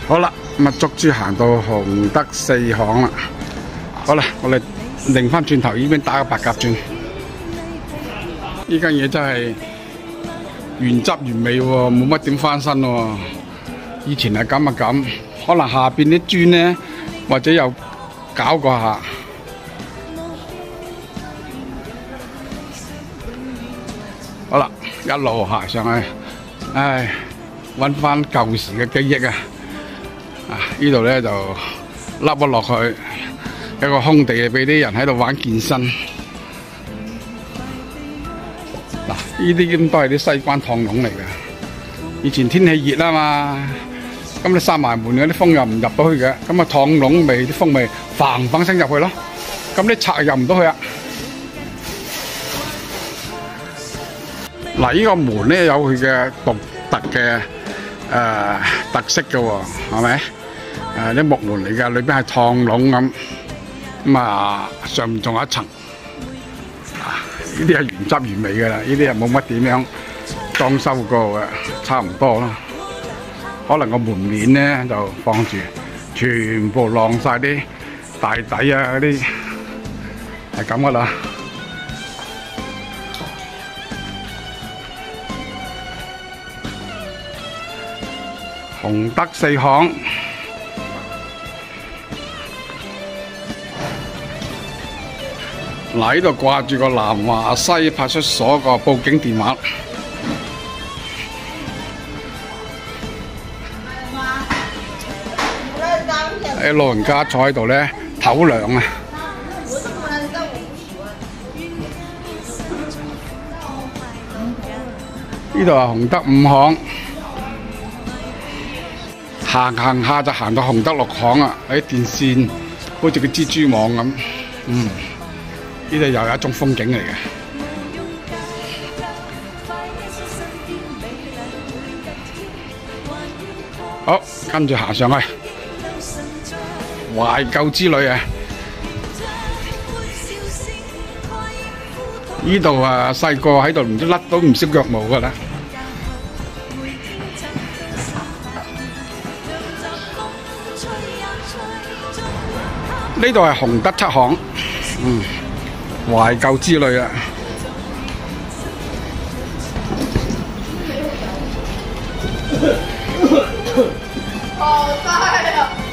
好啦，咁啊，足之行到洪德四巷啦。好啦，我哋擰翻轉頭，呢邊打個白鴿轉。呢間嘢真係原汁原味喎，冇乜點翻新喎。以前係咁啊咁，可能下邊啲磚呢，或者又搞過下。好啦，一路行上去，唉，揾翻舊時嘅記憶啊！呢度咧就凹咗落去，一個空地俾啲人喺度玩健身。嗱，呢啲咁都係啲西關趟籠嚟嘅。以前天氣熱啊嘛，咁你閂埋門嗰啲風又唔入到去嘅，咁啊趟籠味啲風味嘭嘭聲入去咯，咁啲賊入唔到去啊！嗱，呢個門咧有佢嘅獨特嘅特色嘅喎，係咪？啲木門嚟㗎，裏邊係趟籠咁，咁啊上面仲有一層。呢啲係原汁原味㗎啦，呢啲係冇乜點樣裝修過嘅，差唔多啦。可能個門面咧就放住，全部晾晒啲大底啊嗰啲，係咁㗎啦。洪德四巷，嗱，呢度掛住個南華西派出所個報警電話。啲老人家坐喺度咧唞涼啊！呢度係洪德五巷。行下就行到洪德六巷啊！喺電線好似個蜘蛛網咁，呢度又有一種風景嚟嘅。好，跟住行上去，懷舊之旅啊！呢度啊，細個喺度唔知甩到唔少腳毛㗎啦。呢度係洪德七巷，懷舊之旅啊！好大啊！